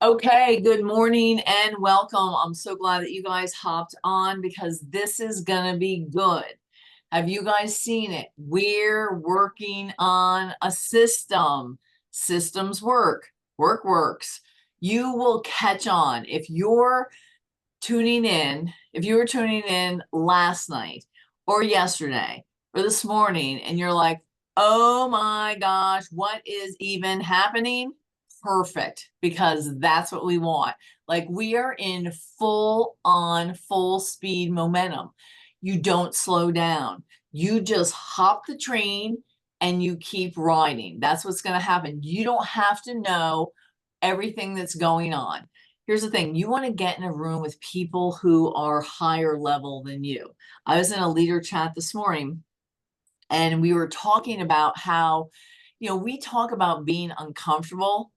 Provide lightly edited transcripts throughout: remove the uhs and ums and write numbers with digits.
Okay, good morning and welcome. I'm so glad that you guys hopped on because this is gonna be good. Have you guys seen it? We're working on a system. Systems work. Work works. You will catch on. If you were tuning in last night or yesterday or this morning and you're like, oh my gosh, what is even happening? Perfect, because that's what we want. Like we are in full speed momentum. You don't slow down. You just hop the train and you keep riding. That's what's going to happen. You don't have to know everything that's going on. Here's the thing, you want to get in a room with people who are higher level than you. I was in a leader chat this morning and we were talking about how, we talk about being uncomfortable.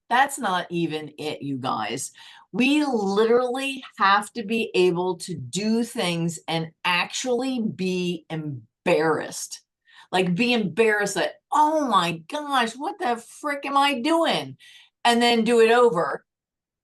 That's not even it, you guys. We literally have to be able to do things and actually be embarrassed. Like be embarrassed that, oh my gosh, what the frick am I doing? And then do it over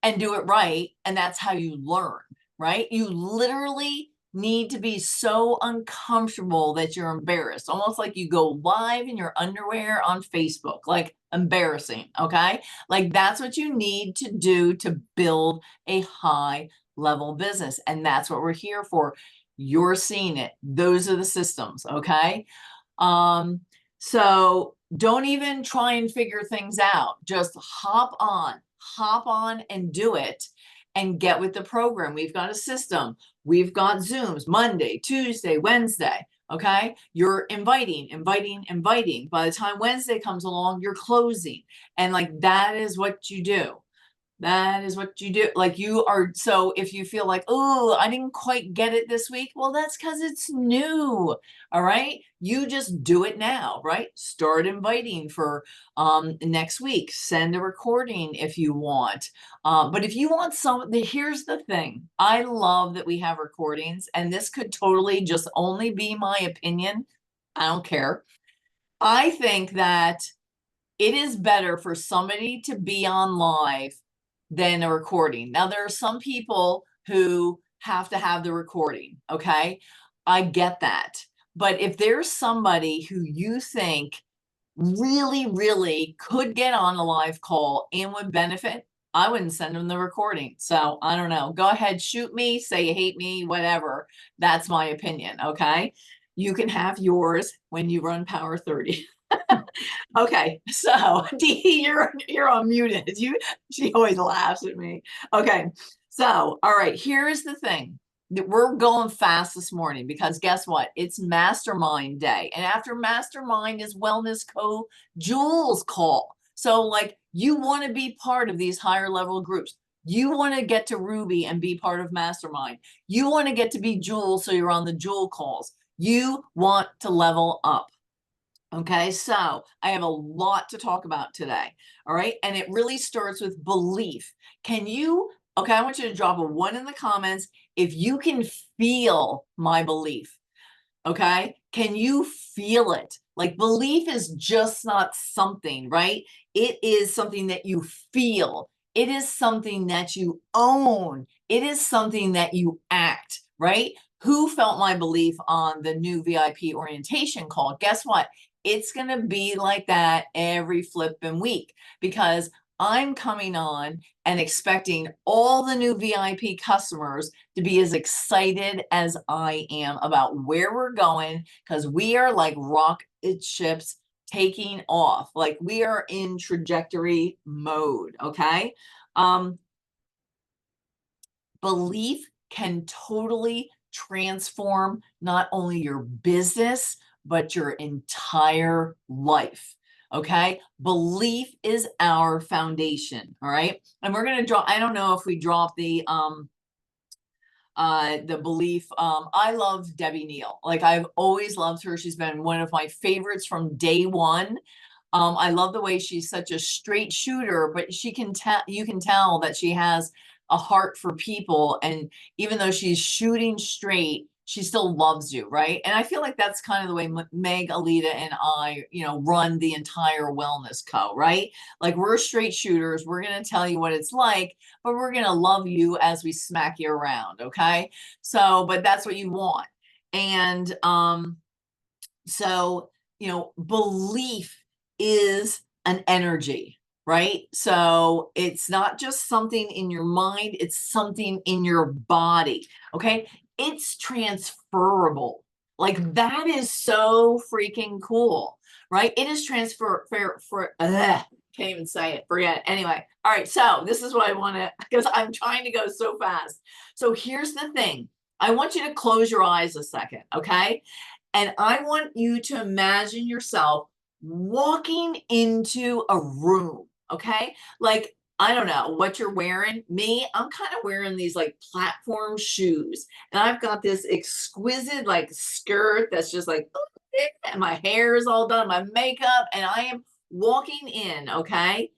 and do it right. And that's how you learn, right? You literally need to be so uncomfortable that you're embarrassed, almost like you go live in your underwear on Facebook, like embarrassing. Okay. Like that's what you need to do to build a high level business. And that's what we're here for. You're seeing it. Those are the systems. Okay. Um, so don't even try and figure things out. Just hop on and do it and get with the program. We've got a system. We've got Zooms Monday, Tuesday, Wednesday. Okay. You're inviting. By the time Wednesday comes along, you're closing. And like that is what you do. That is what you do. Like you are, so if you feel like, oh, I didn't quite get it this week, well, that's because it's new. All right. You just do it now, right? Start inviting for next week. Send a recording if you want. But if you want here's the thing. I love that we have recordings, and this could totally just only be my opinion. I don't care. I think that it is better for somebody to be on live than a recording. Now, there are some people who have to have the recording. Okay. I get that. But if there's somebody who you think really could get on a live call and would benefit, I wouldn't send them the recording. So I don't know. Go ahead, shoot me, say you hate me, whatever. That's my opinion. Okay. You can have yours when you run Power 30. Okay, so Dee, you're unmuted. She always laughs at me. Okay, so all right, here's the thing. We're going fast this morning because guess what? It's Mastermind Day, and after Mastermind is Wellness Co. Jules call. So like you want to be part of these higher level groups. You want to get to Ruby and be part of Mastermind. You want to get to be Jules, so you're on the Jewel calls. You want to level up. Okay, so I have a lot to talk about today. All right, and it really starts with belief. Okay, I want you to drop a one in the comments if you can feel my belief. Okay, can you feel it? Like belief is just not something, right? It is something that you feel, it is something that you own, it is something that you act, right? Who felt my belief on the new VIP orientation call? Guess what? It's going to be like that every flipping week because I'm coming on and expecting all the new VIP customers to be as excited as I am about where we're going because we are like rocket ships taking off. Like we are in trajectory mode. Okay. Belief can totally transform not only your business, but your entire life. Okay. Belief is our foundation. All right. And we're going to drop, I don't know if we drop the belief. I love Debbie Neal. Like I've always loved her. She's been one of my favorites from day one. I love the way she's such a straight shooter, but you can tell that she has a heart for people. And even though she's shooting straight, she still loves you, right? And I feel like that's kind of the way Meg, Alita, and I, run the entire Wellness Co, right? Like we're straight shooters. We're going to tell you what it's like, but we're going to love you as we smack you around, okay? So, but that's what you want. And so, belief is an energy, right? So it's not just something in your mind, it's something in your body, okay? It's transferable. Like that is so freaking cool, right? It is can't even say it, forget it. Anyway, all right, so this is what I want to, because I'm trying to go so fast. So here's the thing. I want you to close your eyes a second, okay? And I want you to imagine yourself walking into a room, okay? Like, I don't know what you're wearing. Me, I'm kind of wearing these like platform shoes. And I've got this exquisite like skirt that's just like, and my hair is all done, my makeup, and I am walking in, okay?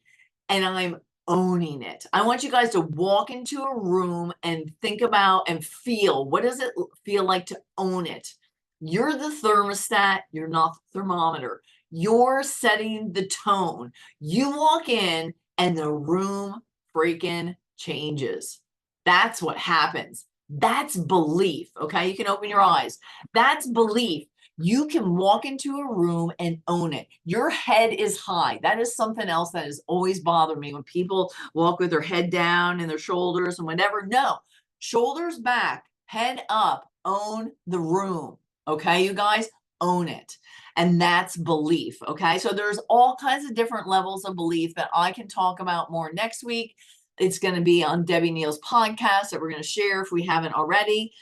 And I'm owning it. I want you guys to walk into a room and think about and feel, what does it feel like to own it? You're the thermostat, you're not the thermometer. You're setting the tone. You walk in and the room freaking changes. That's what happens. That's belief. Okay. You can open your eyes. That's belief. You can walk into a room and own it. Your head is high. That is something else that has always bothered me when people walk with their head down and their shoulders and whatever. No, shoulders back, head up, own the room. Okay, you guys, own it. And that's belief. Okay, so there's all kinds of different levels of belief that I can talk about more next week. It's going to be on Debbie Neal's podcast that we're going to share if we haven't already.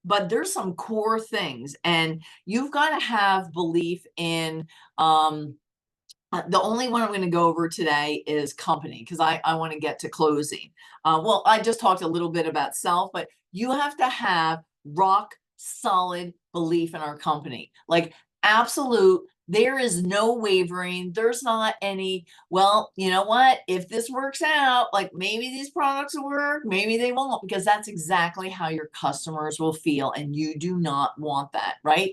But there's some core things, and you've got to have belief in. The only one I'm going to go over today is company, because I want to get to closing. Well, I just talked a little bit about self, but you have to have rock solid belief in our company, like absolute. There is no wavering. There's not any, well, you know what? If this works out, like maybe these products will work, maybe they won't, because that's exactly how your customers will feel. And you do not want that, right?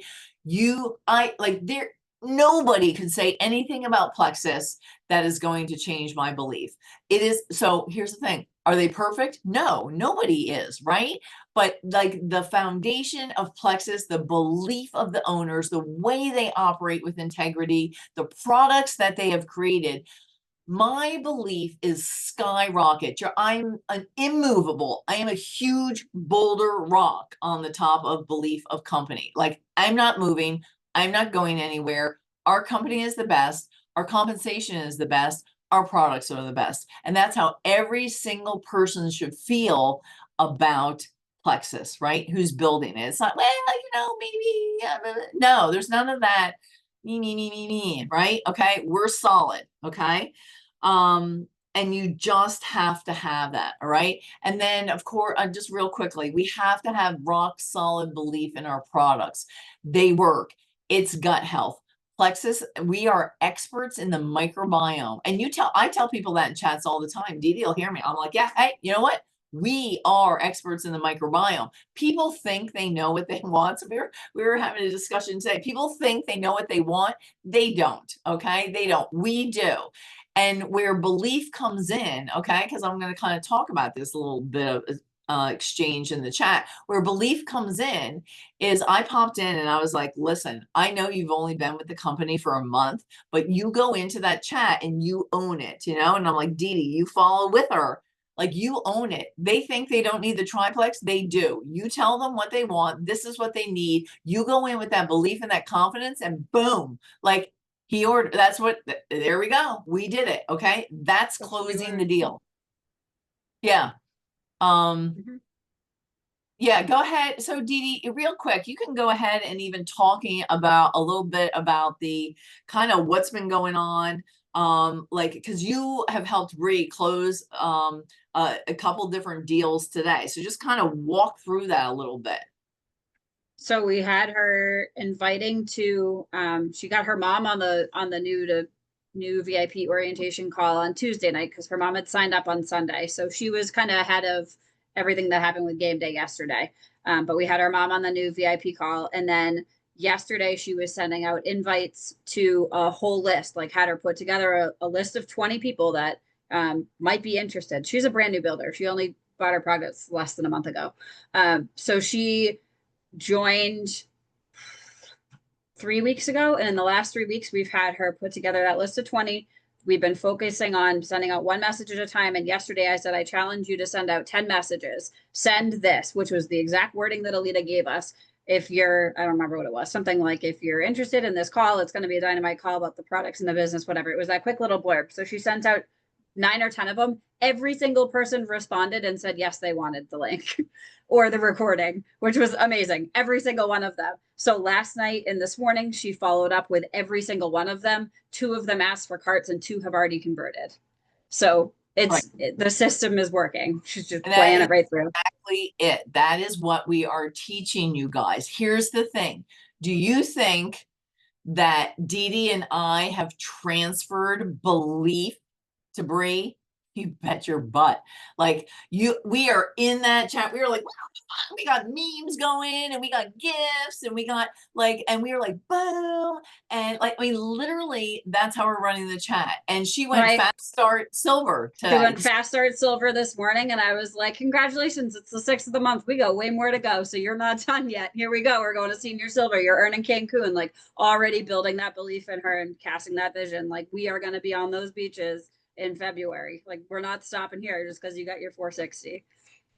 Nobody can say anything about Plexus that is going to change my belief. It is, so here's the thing. Are they perfect? No, nobody is, right? But like the foundation of Plexus, the belief of the owners, the way they operate with integrity, the products that they have created, my belief is skyrocket. I'm an immovable. I am a huge boulder rock on the top of belief of company. Like I'm not moving. I'm not going anywhere. Our company is the best. Our compensation is the best. Our products are the best. And that's how every single person should feel about Plexus, right? Who's building it. It's not, well, maybe, no, there's none of that. Right? Okay. We're solid. Okay. And you just have to have that. All right. And then, of course, just real quickly, we have to have rock solid belief in our products. They work. It's gut health. Plexus, we are experts in the microbiome. And I tell people that in chats all the time. Dee Dee will hear me. I'm like, yeah, hey, you know what? We are experts in the microbiome. People think they know what they want. So we were having a discussion today. People think they know what they want. They don't. Okay. They don't. We do. And where belief comes in, okay, because I'm going to kind of talk about this a little bit of exchange in the chat, where belief comes in is I popped in and I was like, listen, I know you've only been with the company for a month, but you go into that chat and you own it, and I'm like, Dee Dee, you follow with her. Like you own it. They think they don't need the triplex. They do. You tell them what they want. This is what they need. You go in with that belief and that confidence and boom, like he ordered. That's what, there we go. We did it. Okay. That's closing the deal. Yeah. Yeah, go ahead. So Dee Dee, real quick, you can go ahead and even talking about a little bit about the kind of what's been going on. Like, because you have helped Bree close a couple different deals today. So just kind of walk through that a little bit. So we had her inviting to, she got her mom on the new VIP orientation call on Tuesday night because her mom had signed up on Sunday. So she was kind of ahead of everything that happened with game day yesterday. But we had our mom on the new VIP call, and then yesterday she was sending out invites to a whole list, like had her put together a list of 20 people that might be interested. She's a brand new builder. She only bought her products less than a month ago. So she joined 3 weeks ago. And in the last 3 weeks, we've had her put together that list of 20. We've been focusing on sending out one message at a time. And yesterday I said, I challenge you to send out 10 messages. Send this, which was the exact wording that Alita gave us. If you're, I don't remember what it was, something like, if you're interested in this call, it's going to be a dynamite call about the products in the business, whatever. It was that quick little blurb. So she sent out 9 or 10 of them. Every single person responded and said, yes, they wanted the link or the recording, which was amazing. Every single one of them. So last night and this morning, she followed up with every single one of them. 2 of them asked for carts and 2 have already converted. So the system is working. She's just playing it right through. Exactly it. That is what we are teaching you guys. Here's the thing. Do you think that Dee Dee and I have transferred belief to Bree? You bet your butt. Like we are in that chat. We were like, wow, we got memes going and we got gifts and we got like, and we were like, boom. And like, I mean, literally that's how we're running the chat. And she went fast start silver today. She went fast start silver this morning. And I was like, congratulations. It's the 6th of the month. We got way more to go. So you're not done yet. Here we go. We're going to senior silver. You're earning Cancun, like already building that belief in her and casting that vision. Like we are going to be on those beaches in February. Like we're not stopping here just because you got your 460.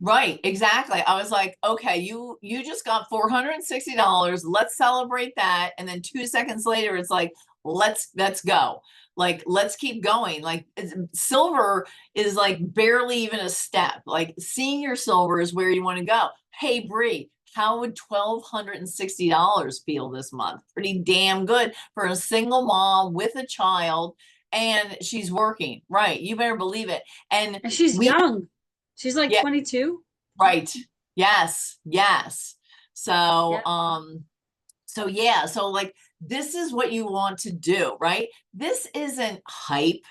Right, exactly. I was like, okay, you just got $460. Let's celebrate that. And then 2 seconds later, it's like, let's go. Like, let's keep going. Like silver is like barely even a step. Like senior silver is where you want to go. Hey, Bree, how would $1,260 feel this month? Pretty damn good for a single mom with a child. And she's working, right? You better believe it. And she's young. She's like 22. Right. Yes. Yes. So, so yeah. So like, this is what you want to do, right? This isn't hype.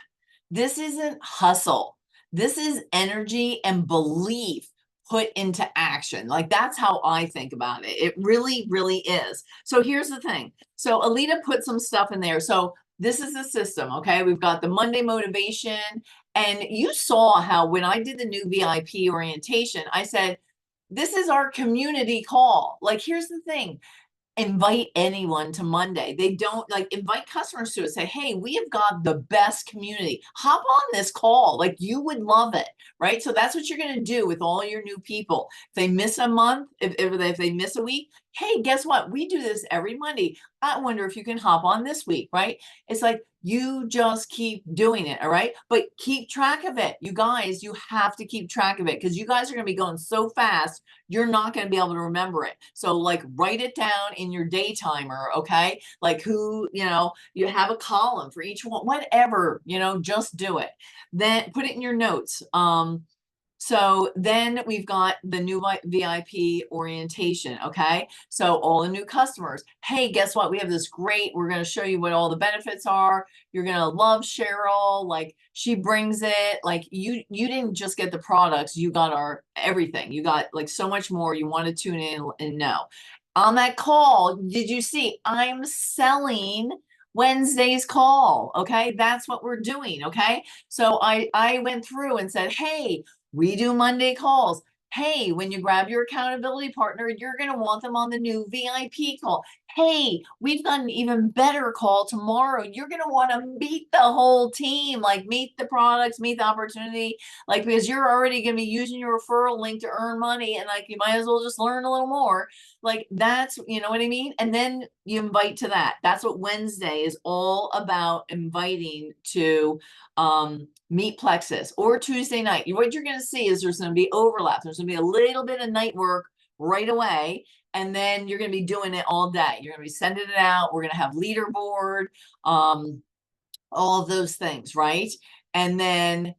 This isn't hustle. This is energy and belief put into action. Like that's how I think about it. It really, really is. So here's the thing. So Alita put some stuff in there. So this is the system. Okay. We've got the Monday motivation. And you saw how when I did the new VIP orientation, I said, this is our community call. Like, here's the thing. Invite anyone to Monday. They don't like invite customers to it. Say, hey, we have got the best community. Hop on this call. Like you would love it, right? So that's what you're going to do with all your new people. If they miss a month, if they miss a week, hey, guess what? We do this every Monday. I wonder if you can hop on this week, right? It's like you just keep doing it, all right? But keep track of it. You guys, you have to keep track of it because you guys are going to be going so fast, you're not going to be able to remember it. So like write it down in your day timer, okay? Like who, you have a column for each one, whatever, just do it. Then put it in your notes. So then we've got the new VIP orientation, okay? So all the new customers, hey, guess what? We have this great, we're going to show you what all the benefits are. You're going to love Cheryl. Like she brings it, like you didn't just get the products, you got our everything. You got like so much more. You want to tune in and know. On that call, did you see I'm selling Wednesday's call? Okay, that's what we're doing. Okay, so I went through and said, hey, we do Monday calls. Hey, when you grab your accountability partner, you're going to want them on the new VIP call. Hey, we've got an even better call tomorrow. You're going to want to meet the whole team, like meet the products, meet the opportunity, like because you're already going to be using your referral link to earn money and like you might as well just learn a little more. Like that's, you know what I mean? And then you invite to that. That's what Wednesday is all about, inviting to meet Plexus. Or Tuesday night. What you're going to see is there's going to be overlap. There's going to be a little bit of night work right away. And then you're going to be doing it all day. You're going to be sending it out. We're going to have leaderboard, all of those things, right? And then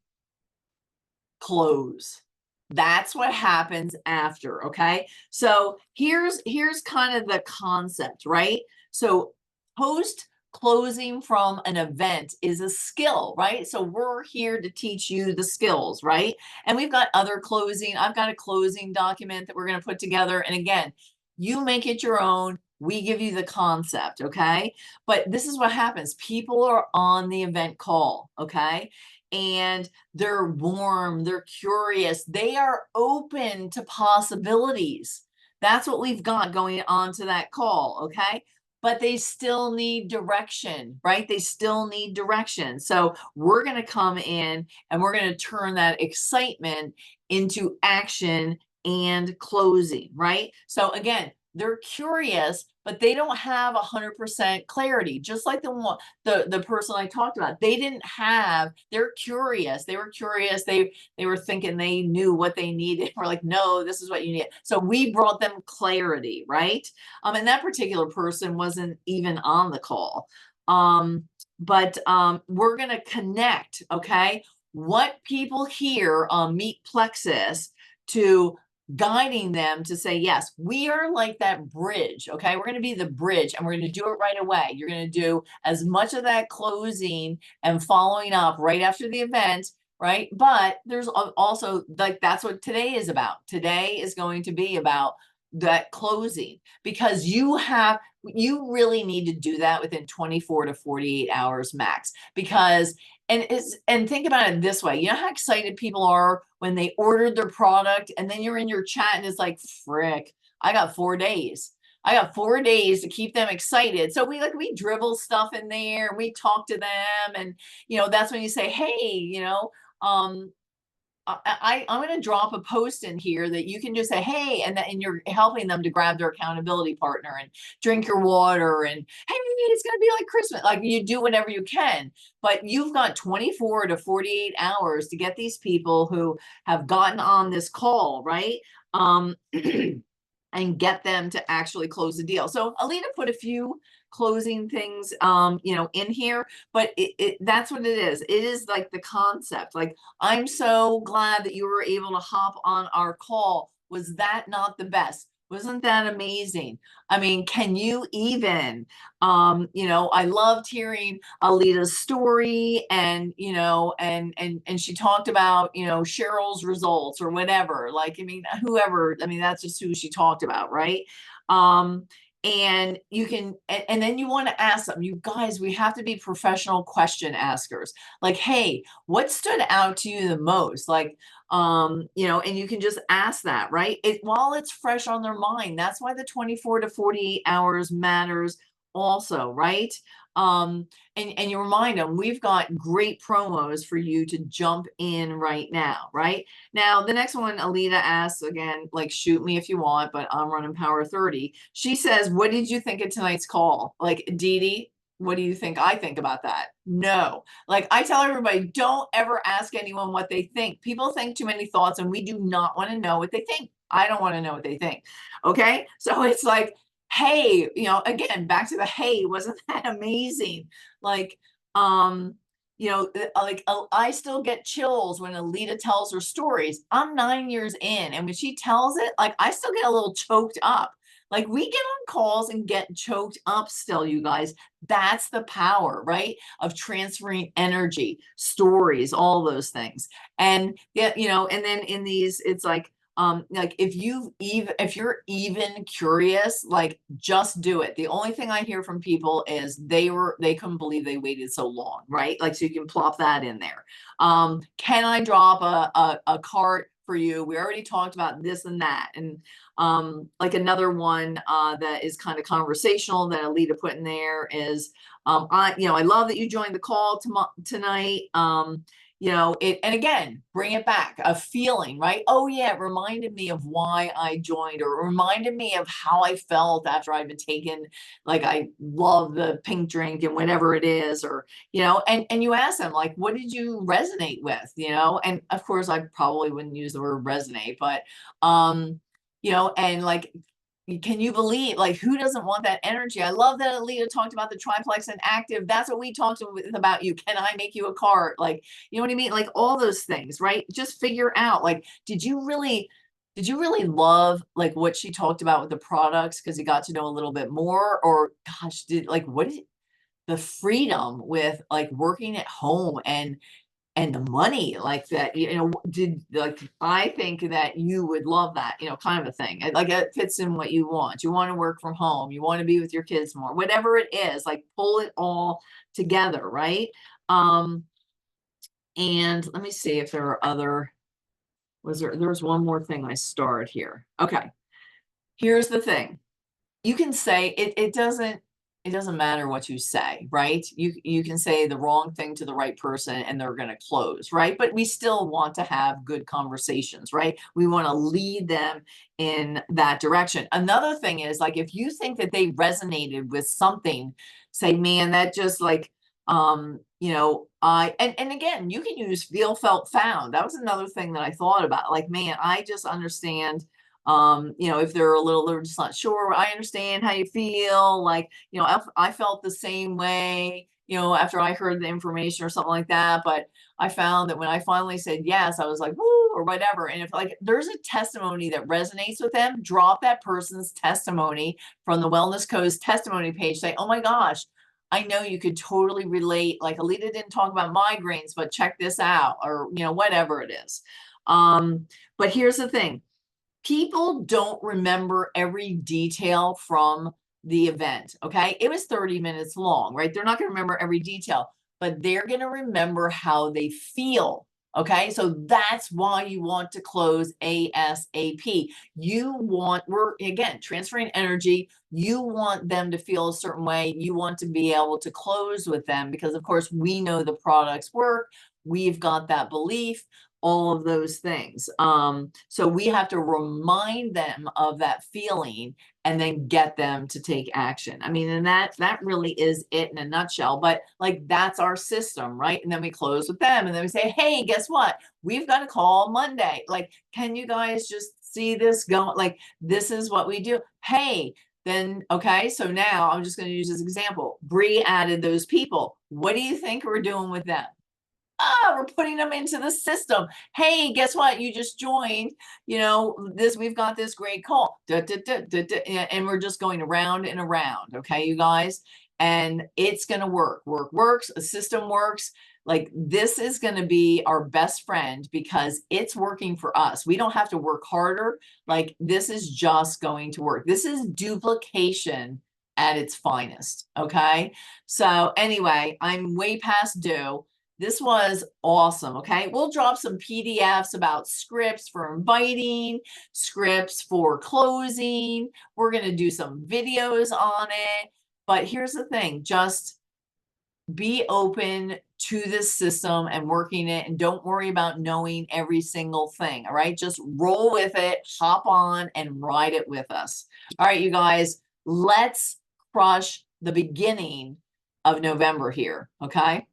close. That's what happens after, okay? So here's kind of the concept, right? So post closing from an event is a skill, right? So we're here to teach you the skills, right? And we've got other closing. I've got a closing document that we're going to put together. And again, you make it your own. We give you the concept, okay? But this is what happens. People are on the event call, okay? And they're warm, they're curious, they are open to possibilities. That's what we've got going on to that call, okay? But they still need direction, right? They still need direction. So we're going to come in and we're going to turn that excitement into action and closing, right? So again, they're curious, but they don't have 100% clarity. Just like the person I talked about, they didn't have. They're curious. They were curious. They were thinking they knew what they needed. We're like, no, this is what you need. So we brought them clarity, right? And that particular person wasn't even on the call. But we're gonna connect. Okay, what people hear on Meet Plexus to guiding them to say, yes, we are like that bridge. Okay. We're going to be the bridge and we're going to do it right away. You're going to do as much of that closing and following up right after the event. Right. But there's also like, that's what today is about. Today is going to be about that closing because you really need to do that within 24 to 48 hours max because and think about it this way. You know how excited people are when they ordered their product and then you're in your chat and it's like, frick, I got 4 days. I got 4 days to keep them excited. So we dribble stuff in there and we talk to them and that's when you say, hey, I'm going to drop a post in here that you can just say, hey, and you're helping them to grab their accountability partner and drink your water and, hey, it's going to be like Christmas. Like you do whatever you can, but you've got 24 to 48 hours to get these people who have gotten on this call, right? And get them to actually close the deal. So Alita put a few closing things in here, but that's what it is. It is like the concept. Like, I'm so glad that you were able to hop on our call. Was that not the best? Wasn't that amazing? I mean, can you even I loved hearing Alita's story and and she talked about Cheryl's results or whatever. Like, I mean, whoever, I mean, that's just who she talked about, right? And you can and then you want to ask them, you guys, we have to be professional question askers. Like, hey, what stood out to you the most? Like, and you can just ask that, right? While it's fresh on their mind. That's why the 24 to 48 hours matters also, right? And you remind them, we've got great promos for you to jump in right now, right? Now, the next one, Alita asks again, like, shoot me if you want, but I'm running Power 30. She says, what did you think of tonight's call? Like, Dee Dee, what do you think I think about that? No. Like, I tell everybody, don't ever ask anyone what they think. People think too many thoughts, and we do not want to know what they think. I don't want to know what they think. Okay. So it's like, hey, again, back to the hey, wasn't that amazing? Like, I still get chills when Alita tells her stories. I'm 9 years in, and when she tells it, like, I still get a little choked up. Like, we get on calls and get choked up still, you guys. That's the power, right? Of transferring energy, stories, all those things. And yeah, and then in these, it's like if you're even curious, like, just do it. The only thing I hear from people is they couldn't believe they waited so long, right? Like, so you can plop that in there. Can I drop a cart for you? We already talked about this and that. And like another one that is kind of conversational that Alita put in there is I love that you joined the call tonight. And again, bring it back, a feeling, right? Oh yeah, it reminded me of why I joined, or it reminded me of how I felt after I've been taken, like, I love the pink drink and whatever it is, or, and you ask them, like, what did you resonate with, and of course I probably wouldn't use the word resonate, but, and like, can you believe, like, who doesn't want that energy? I love that Alita talked about the triplex and active. That's what we talked about. You, can I make you a cart? Like, you know what I mean? Like, all those things, right? Just figure out, like, did you really love, like, what she talked about with the products because you got to know a little bit more? Or gosh, what did the freedom with like working at home and the money like that, you know, I think that you would love that, you know, kind of a thing. Like it fits in what you want. You want to work from home, you want to be with your kids more, whatever it is, like pull it all together, right? Um, and let me see if there are other, there was one more thing I starred here. Okay. Here's the thing. You can say it doesn't matter what you say, right? You can say the wrong thing to the right person and they're going to close, right? But we still want to have good conversations, right? We want to lead them in that direction. Another thing is like if you think that they resonated with something, say, man, that just like you know, and again, you can use feel, felt, found. That was another thing that I thought about. Like, man, I just understand you know, if they're just not sure, I understand how you feel. Like, you know, I felt the same way, you know, after I heard the information or something like that. But I found that when I finally said yes, I was like, woo, or whatever. And if like there's a testimony that resonates with them, drop that person's testimony from the Wellness Co's testimony page. Say, oh my gosh, I know you could totally relate. Like Alita didn't talk about migraines, but check this out, or you know, whatever it is. But here's the thing. People don't remember every detail from the event, okay? It was 30 minutes long, right? They're not going to remember every detail, but they're going to remember how they feel, okay? So that's why you want to close ASAP. We're again transferring energy. You want them to feel a certain way. You want to be able to close with them because, of course, we know the products work. We've got that belief, all of those things. So we have to remind them of that feeling and then get them to take action. I mean, and that really is it in a nutshell, but like that's our system, right? And then we close with them and then we say, hey, guess what? We've got a call Monday. Like, can you guys just see this going? Like, this is what we do. Hey, then, okay, so now I'm just going to use this example. Bree added those people. What do you think we're doing with them? We're putting them into the system. Hey, guess what? You just joined, you know, we've got this great call. And we're just going around and around. Okay, you guys. And it's going to work. Work works. A system works. Like this is going to be our best friend because it's working for us. We don't have to work harder. Like this is just going to work. This is duplication at its finest. Okay. So anyway, I'm way past due. This was awesome. Okay. We'll drop some PDFs about scripts for inviting, scripts for closing. We're going to do some videos on it. But here's the thing, just be open to this system and working it, and don't worry about knowing every single thing. All right. Just roll with it, hop on and ride it with us. All right, you guys, let's crush the beginning of November here. Okay.